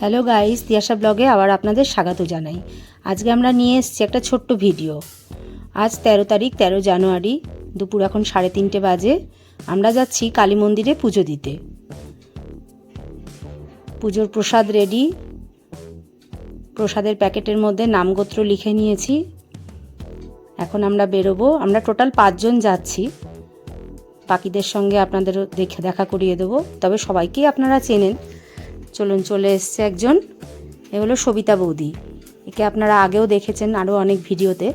Hello guys, Tiyasha ব্লগে আবার আপনাদের স্বাগত জানাই। আজকে আমরা নিয়ে এসেছি একটা ছোট্ট ভিডিও। আজ 13 তারিখ, 13 জানুয়ারি, দুপুর এখন 3:30 বাজে। আমরা যাচ্ছি কালী মন্দিরে পুজো দিতে। পুজোর প্রসাদ রেডি। প্রসাদের প্যাকেটের মধ্যে নামগোত্র লিখে নিয়েছি। এখন আমরা বেরোবো। আমরা টোটাল 5 জন যাচ্ছি। বাকিদের সঙ্গে আপনাদের দেখা করিয়ে দেবো, তবে সবাইকেই আপনারা চেনেন। চলুন, চলে এসছে একজন। এ হলো সবিতা বৌদি। একে আপনারা আগেও দেখেছেন আরও অনেক ভিডিওতে।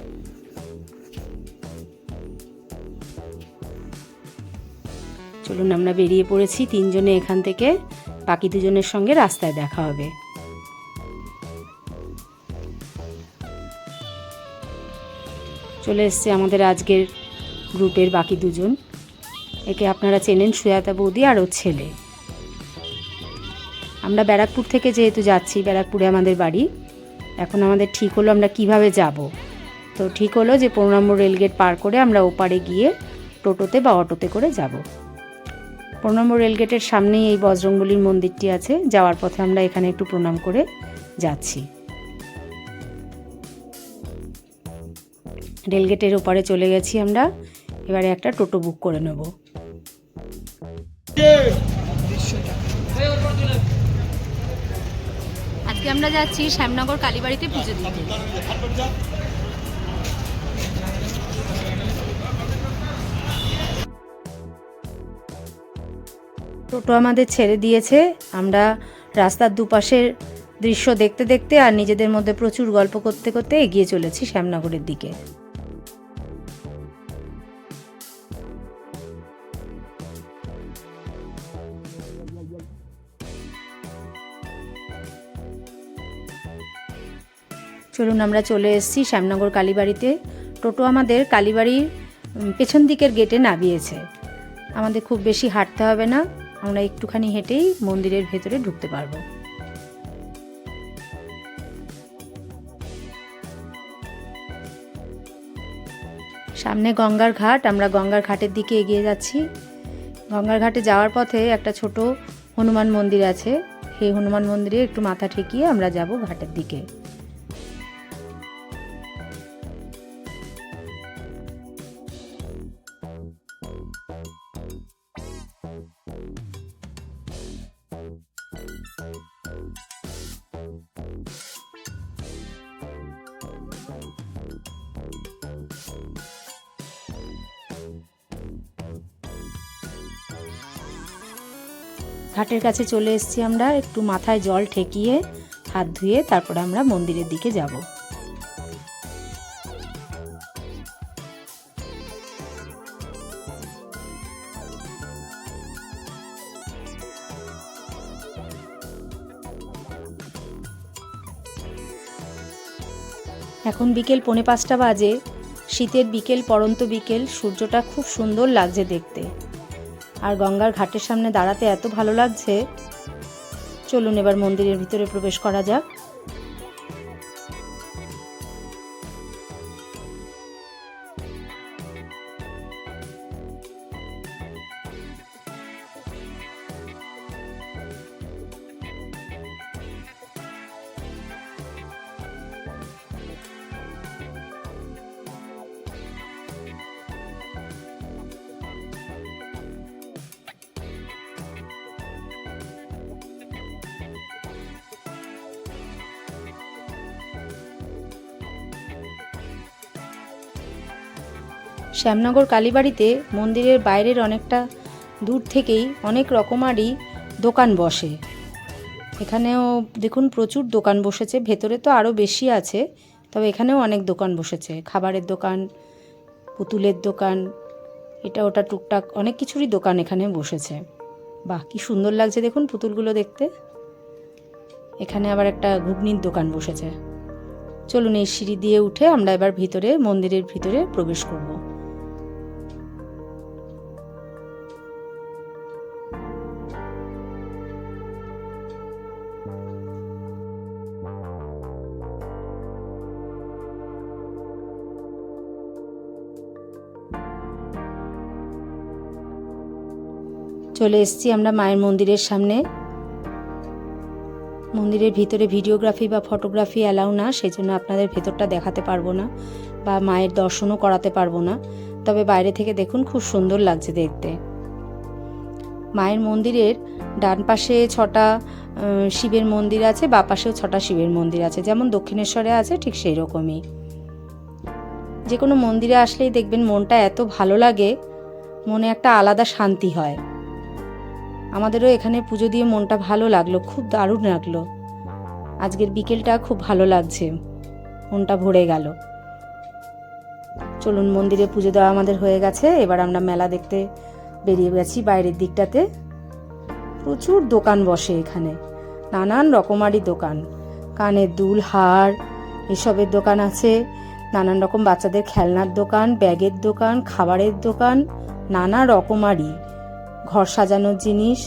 চলুন, আমরা বেরিয়ে পড়েছি 3 জনে এখান থেকে। বাকি 2 জনের সঙ্গে রাস্তায় দেখা হবে। চলে এসছে আমাদের আজকের গ্রুপের বাকি 2 জন। একে আপনারা চেনেন, সুজাতা বৌদি আর ওর ছেলে। আমরা ব্যারাকপুর থেকে যেহেতু যাচ্ছি, ব্যারাকপুরে আমাদের বাড়ি। এখন আমাদের ঠিক হলো আমরা কিভাবে যাব। তো ঠিক হলো যে 15 নম্বর রেলগেট পার করে আমরা ওপারে গিয়ে টোটোতে বা অটোতে করে যাব। 15 নম্বর রেলগেটের সামনেই এই বজরংবলীর মন্দিরটি আছে। যাওয়ার পথে আমরা এখানে একটু প্রণাম করে যাচ্ছি। রেলগেটের ওপারে চলে গেছি আমরা। এবারে একটা টোটো বুক করে নেব। আজকে আমরা যাচ্ছি শ্যামনগর কালীবাড়িতে পুজো দিতে। টোটো আমাদের ছেড়ে দিয়েছে। আমরা রাস্তার দুপাশের দৃশ্য দেখতে দেখতে আর নিজেদের মধ্যে প্রচুর গল্প করতে করতে এগিয়ে চলেছি শ্যামনগরের দিকে। চলুন, আমরা চলে এসেছি শ্যামনগর কালীবাড়িতে। টোটো আমাদের কালীবাড়ির পেছন দিকের গেটে নামিয়েছে। আমাদের খুব বেশি হাঁটতে হবে না, আমরা একটুখানি হেঁটেই মন্দিরের ভেতরে ঢুকতে পারবো। সামনে গঙ্গার ঘাট। আমরা গঙ্গার ঘাটের দিকে এগিয়ে যাচ্ছি। গঙ্গার ঘাটে যাওয়ার পথে একটা ছোট হনুমান মন্দির আছে। সেই হনুমান মন্দিরে একটু মাথা ঠেকিয়ে আমরা যাব ঘাটের দিকে। ঘাটের কাছে চলে এসেছি আমরা। একটু মাথায় জল ঠেকিয়ে হাত ধুয়ে তারপরে আমরা মন্দিরের দিকে যাব। এখন বিকেল 4:45 বাজে। শীতের বিকেল, পড়ন্ত বিকেল। সূর্যটা খুব সুন্দর লাগছে দেখতে। আর গঙ্গার ঘাটের সামনে দাঁড়াতে এত ভালো লাগছে। চলুন এবার মন্দিরের ভিতরে প্রবেশ করা যাক। শ্যামনগর কালীবাড়িতে মন্দিরের বাইরের অনেকটা দূর থেকেই অনেক রকমারই দোকান বসে। এখানেও দেখুন প্রচুর দোকান বসেছে। ভেতরে তো আরও বেশি আছে, তবে এখানেও অনেক দোকান বসেছে। খাবারের দোকান, পুতুলের দোকান, এটা ওটা টুকটাক অনেক কিছুরই দোকান এখানে বসেছে। বাহ, কি সুন্দর লাগছে দেখুন পুতুলগুলো দেখতে। এখানে আবার একটা ঘুগনির দোকান বসেছে। চলুন এই সিঁড়ি দিয়ে উঠে আমরা এবার ভিতরে, মন্দিরের ভিতরে প্রবেশ করব। চলে এসেছি আমরা মায়ের মন্দিরের সামনে। মন্দিরের ভিতরে ভিডিওগ্রাফি বা ফটোগ্রাফি অ্যালাউ না, সেই জন্য আপনাদের ভেতরটা দেখাতে পারবো না বা মায়ের দর্শনও করাতে পারবো না। তবে বাইরে থেকে দেখুন খুব সুন্দর লাগছে দেখতে। মায়ের মন্দিরের ডান পাশে 6টা শিবের মন্দির আছে, বা পাশেও 6টা শিবের মন্দির আছে, যেমন দক্ষিণেশ্বরে আছে ঠিক সেই রকমই। যে কোনো মন্দিরে আসলেই দেখবেন মনটা এত ভালো লাগে, মনে একটা আলাদা শান্তি হয়। আমাদেরও এখানে পুজো দিয়ে মনটা ভালো লাগলো, খুব দারুণ লাগলো। আজকের বিকেলটা খুব ভালো লাগছে, মনটা ভরে গেল। চলুন, মন্দিরে পুজো দেওয়া আমাদের হয়ে গেছে, এবার আমরা মেলা দেখতে বেরিয়ে গেছি। বাইরের দিকটাতে প্রচুর দোকান বসে এখানে, নানান রকমারি দোকান, কানের দুল, হার এসবের দোকান আছে, নানান রকম বাচ্চাদের খেলনার দোকান, ব্যাগের দোকান, খাবারের দোকান, নানা রকমারি ঘর সাজানোর জিনিস।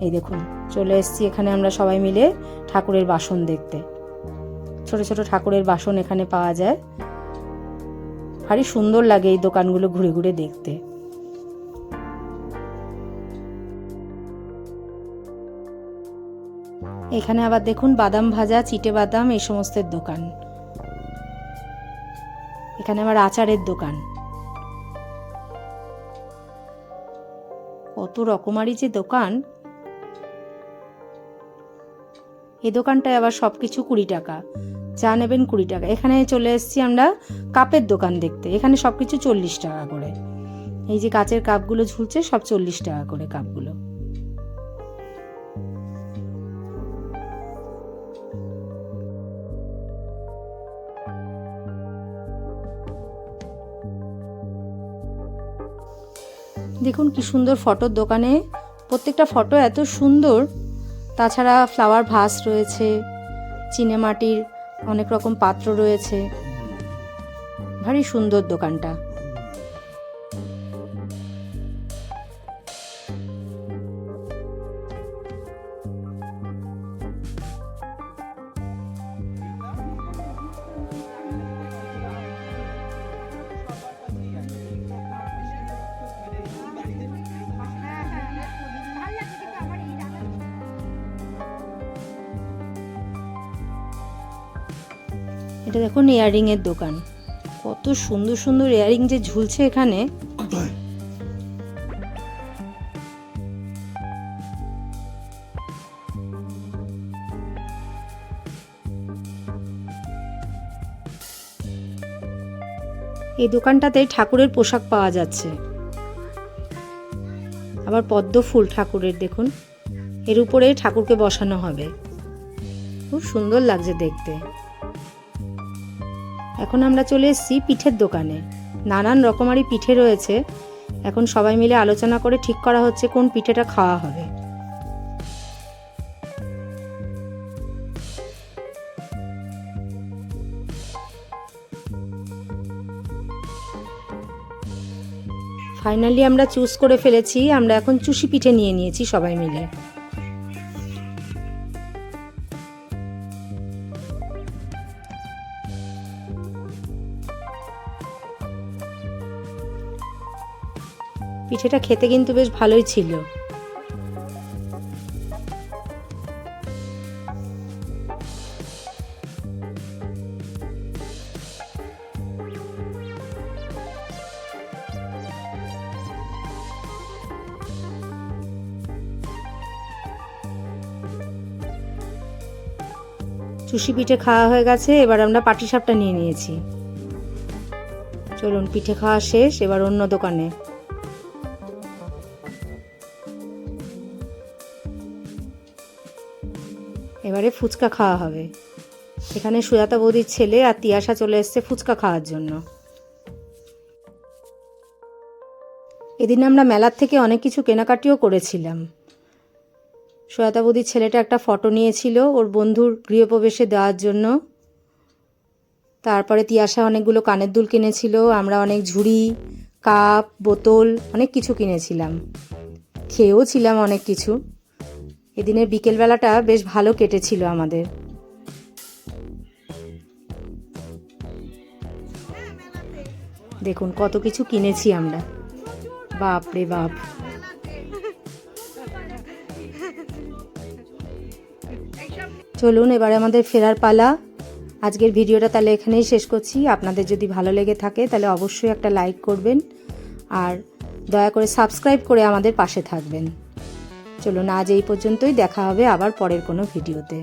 এই দেখুন, চলে এসেছি এখানে আমরা সবাই মিলে ঠাকুরের বাসন দেখতে। ছোট ছোট ঠাকুরের বাসন এখানে পাওয়া যায়, ভারী সুন্দর লাগে এই দোকানগুলো ঘুরে ঘুরে দেখতে। এখানে আবার দেখুন বাদাম ভাজা, চিটে বাদাম এই সমস্তের দোকান। এখানে আবার আচারের দোকান, কত রকমারি যে দোকান। এই দোকানটায় আবার সবকিছু 20 টাকা, যা নেবেন 20 টাকা। এখানে চলে এসেছি আমরা কাপের দোকান দেখতে, এখানে সবকিছু 40 টাকা করে। এই যে কাচের কাপগুলো ঝুলছে সব 40 টাকা করে কাপগুলো। দেখুন কি সুন্দর ফটোর দোকানে, প্রত্যেকটা ফটো এত সুন্দর। তাছাড়া ফ্লাওয়ার ভাস রয়েছে, চীনেমাটির অনেক রকম পাত্র রয়েছে, ভারী সুন্দর দোকানটা। এটা দেখুন ইয়াররিং এর দোকান, কত সুন্দর সুন্দর ইয়াররিং যে ঝুলছে এখানে। এই দোকানটাতে ঠাকুরের পোশাক পাওয়া যাচ্ছে, আবার পদ্ম ফুল ঠাকুরের দেখুন, এর উপরে ঠাকুরকে বসানো হবে, খুব সুন্দর লাগছে দেখতে। এখন আমরা চলে এসেছি পিঠের দোকানে, নানান রকমারি পিঠে রয়েছে। এখন সবাই মিলে আলোচনা করে ঠিক করা হচ্ছে কোন পিঠেটা খাওয়া হবে। ফাইনালি আমরা চুজ করে ফেলেছি, আমরা এখন চুষি পিঠে নিয়ে নিয়েছি সবাই মিলে। পিঠেটা খেতে কিন্তু বেশ ভালোই ছিল। চুষি পিঠে খাওয়া হয়ে গেছে, এবার আমরা পাটিসাপটা নিয়ে নিয়েছি। চলুন, পিঠে খাওয়া শেষ, এবার অন্য দোকানে। এবারে ফুচকা খাওয়া হবে। এখানে সুজাতা বৌদির ছেলে আর তিয়াশা চলে এসছে ফুচকা খাওয়ার জন্য। এদিন আমরা মেলার থেকে অনেক কিছু কেনাকাটিও করেছিলাম। সুজাতা বৌদির ছেলেটা একটা ফটো নিয়েছিল ওর বন্ধুর গৃহপ্রবেশে দেওয়ার জন্য। তারপরে তিয়াশা অনেকগুলো কানের দুল কিনেছিল, আমরা অনেক ঝুড়ি, কাপ, বোতল অনেক কিছু কিনেছিলাম, খেয়েও ছিলাম অনেক কিছু। এদিনের বিকেলবেলাটা বেশ ভালো কেটেছিল আমাদের। দেখুন কত কিছু কিনেছি আমরা, বাপ রে বাপ। চলুন এবারে আমাদের ফেরার পালা। আজকের ভিডিওটা তাহলে এখানেই শেষ করছি। আপনাদের যদি ভালো লেগে থাকে তাহলে অবশ্যই একটা লাইক করবেন আর দয়া করে সাবস্ক্রাইব করে আমাদের পাশে থাকবেন। চলুন আজ এই পর্যন্তই, দেখা হবে আবার পরের কোনো ভিডিওতে।